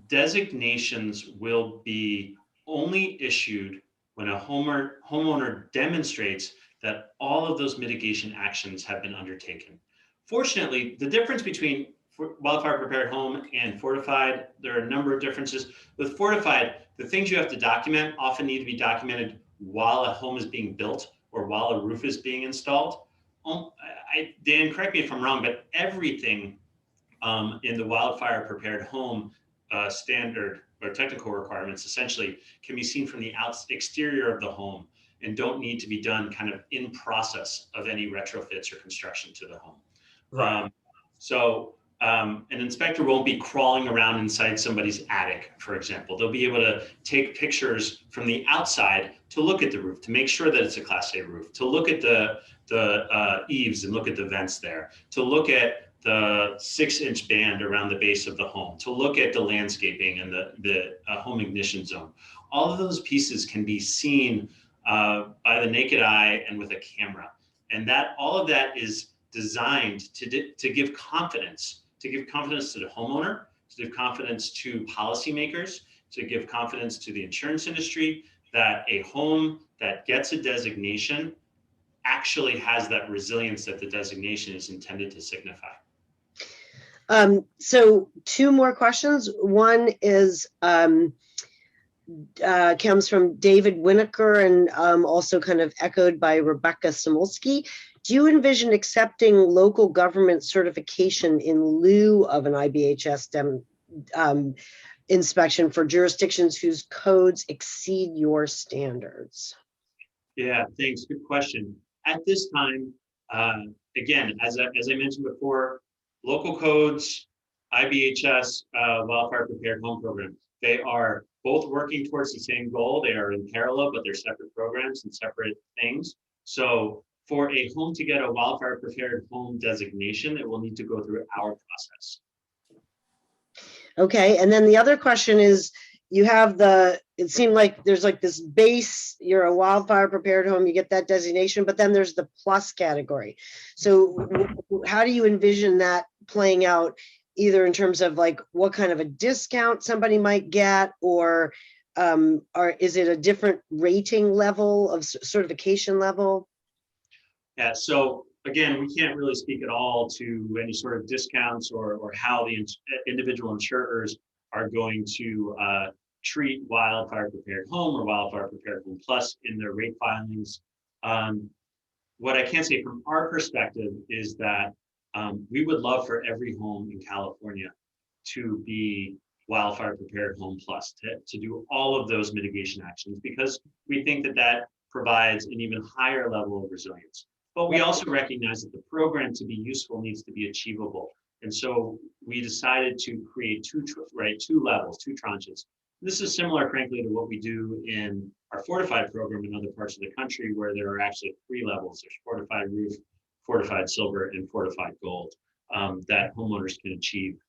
designations will be only issued when a homeowner demonstrates that all of those mitigation actions have been undertaken. Fortunately, the difference between Wildfire Prepared Home and Fortified, there are a number of differences. With Fortified, the things you have to document often need to be documented while a home is being built or while a roof is being installed. Dan, correct me if I'm wrong, but everything in the Wildfire Prepared Home standard or technical requirements essentially can be seen from the exterior of the home and don't need to be done kind of in process of any retrofits or construction to the home. Right. An inspector won't be crawling around inside somebody's attic, for example. They'll be able to take pictures from the outside to look at the roof, to make sure that it's a Class A roof, to look at the eaves and look at the vents there, to look at the 6-inch band around the base of the home, to look at the landscaping and the home ignition zone. All of those pieces can be seen by the naked eye and with a camera. And all of that is designed to give confidence to the homeowner, to give confidence to policymakers, to give confidence to the insurance industry that a home that gets a designation actually has that resilience that the designation is intended to signify. So 2 more questions. One is comes from David Winokur and also kind of echoed by Rebecca Samulski. Do you envision accepting local government certification in lieu of an IBHS inspection for jurisdictions whose codes exceed your standards? Yeah, thanks. Good question. At this time, again, as I mentioned before, local codes, IBHS, Wildfire Prepared Home Program, they are both working towards the same goal. They are in parallel, but they're separate programs and separate things. So for a home to get a Wildfire Prepared Home designation, it will need to go through our process. Okay, and then the other question is, you have it seemed like there's like this base, you're a Wildfire Prepared Home, you get that designation, but then there's the plus category. So how do you envision that playing out, either in terms of like what kind of a discount somebody might get, or is it a different rating level of certification level? Yeah, so again, we can't really speak at all to any sort of discounts or how the individual insurers are going to treat Wildfire Prepared Home or Wildfire Prepared Home Plus in their rate filings. What I can say from our perspective is that we would love for every home in California to be Wildfire Prepared Home Plus, to do all of those mitigation actions, because we think that provides an even higher level of resilience. But we also recognize that the program, to be useful, needs to be achievable. And so we decided to create two levels, 2 tranches. This is similar, frankly, to what we do in our Fortified program in other parts of the country, where there are actually 3 levels. There's Fortified Roof, Fortified Silver, and Fortified Gold that homeowners can achieve.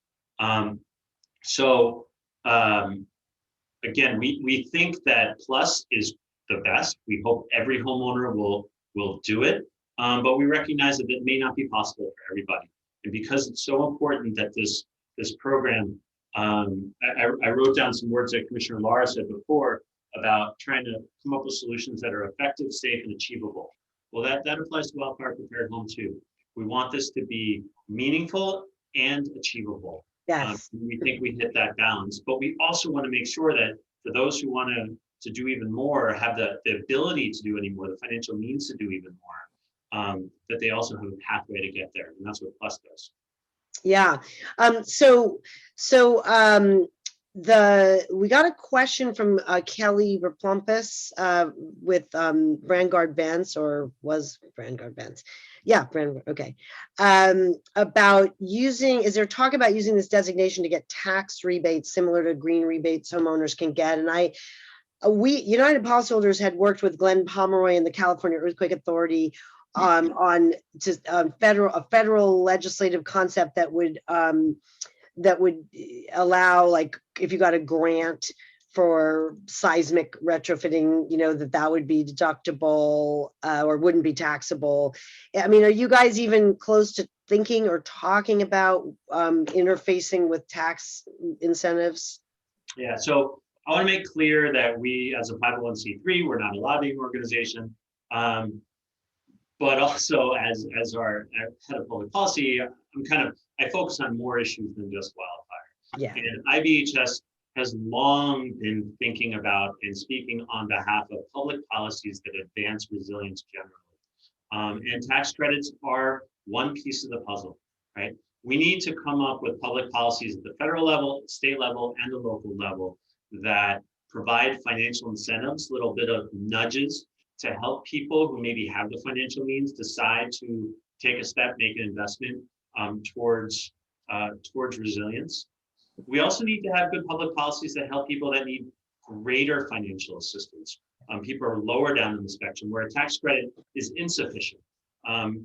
Again, we think that Plus is the best. We hope every homeowner will do it, but we recognize that it may not be possible for everybody. And because it's so important that this program, I wrote down some words that Commissioner Lara said before about trying to come up with solutions that are effective, safe, and achievable. Well, that applies to Wildfire Prepared Home too. We want this to be meaningful and achievable. Yes. We think we hit that balance, but we also want to make sure that for those who want to do even more, have the ability to do any more, the financial means to do even more, that they also have a pathway to get there. And that's what Plus does. Yeah. So So we got a question from Kelly Raplumpus with Vanguard Vents, or was Vanguard Vents. Yeah, okay. About using, is there talk about using this designation to get tax rebates similar to green rebates homeowners can get? And we, United Policyholders, had worked with Glenn Pomeroy and the California Earthquake Authority on just a federal legislative concept that would allow, like, if you got a grant for seismic retrofitting, that would be deductible or wouldn't be taxable. I mean, are you guys even close to thinking or talking about interfacing with tax incentives? Yeah, so I want to make clear that we, as a 501c3, we're not a lobbying organization. But also as our head of public policy, I focus on more issues than just wildfire. Yeah. And IBHS has long been thinking about and speaking on behalf of public policies that advance resilience generally. And tax credits are one piece of the puzzle, right? We need to come up with public policies at the federal level, state level, and the local level that provide financial incentives, little bit of nudges to help people who maybe have the financial means decide to take a step, make an investment towards resilience. We also need to have good public policies that help people that need greater financial assistance. People are lower down in the spectrum where a tax credit is insufficient.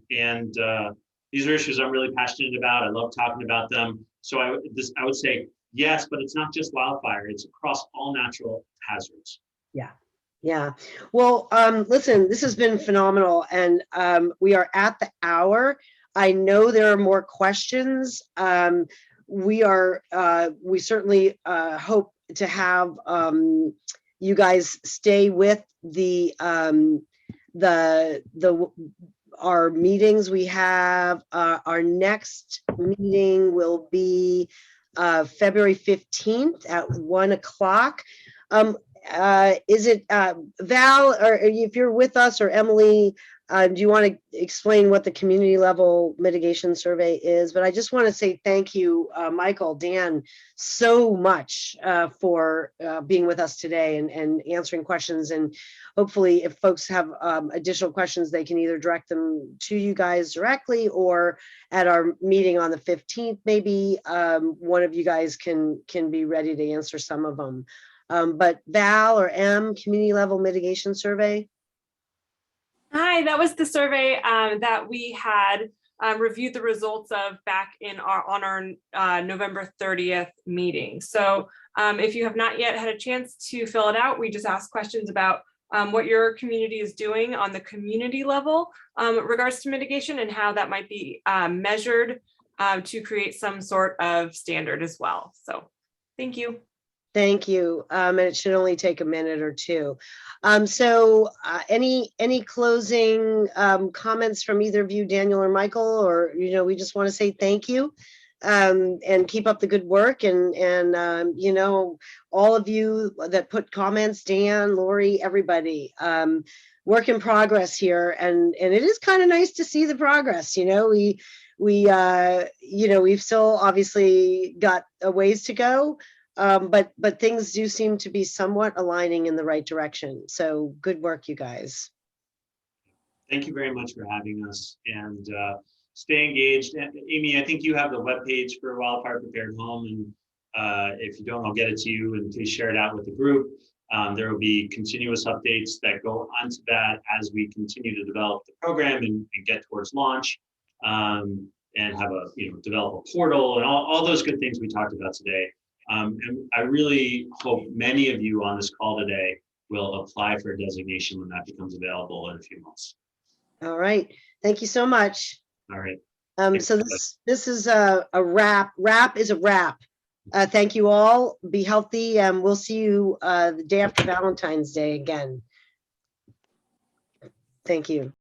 These are issues I'm really passionate about. I love talking about them. So I would say yes, but it's not just wildfire. It's across all natural hazards. Yeah. Yeah. Well, listen, this has been phenomenal, and we are at the hour. I know there are more questions. We certainly hope to have you guys stay with our meetings. We have our next meeting will be February 15th at 1 o'clock. Is it Val, or if you're with us, or Emily, do you want to explain what the community level mitigation survey is? But I just want to say thank you, Michael, Dan, so much for being with us today and answering questions. And hopefully if folks have additional questions, they can either direct them to you guys directly, or at our meeting on the 15th, maybe one of you guys can be ready to answer some of them. But Val or M, community level mitigation survey. Hi, that was the survey that we had reviewed the results of back on our November 30th meeting. So if you have not yet had a chance to fill it out, we just ask questions about what your community is doing on the community level regards to mitigation, and how that might be measured to create some sort of standard as well. So thank you. Thank you. And it should only take a minute or two. So any closing comments from either of you, Daniel or Michael, or, we just want to say thank you and keep up the good work. And all of you that put comments, Dan, Lori, everybody, work in progress here. And it is kind of nice to see the progress. We've still obviously got a ways to go. But things do seem to be somewhat aligning in the right direction. So good work, you guys. Thank you very much for having us, and stay engaged. And Amy, I think you have the webpage for Wildfire Prepared Home, and if you don't, I'll get it to you, and please share it out with the group. There will be continuous updates that go onto that as we continue to develop the program and get towards launch, and have develop a portal and all those good things we talked about today. And I really hope many of you on this call today will apply for a designation when that becomes available in a few months. All right. Thank you so much. All right. So this is a wrap. Wrap is a wrap. Thank you all. Be healthy. We'll see you the day after Valentine's Day again. Thank you.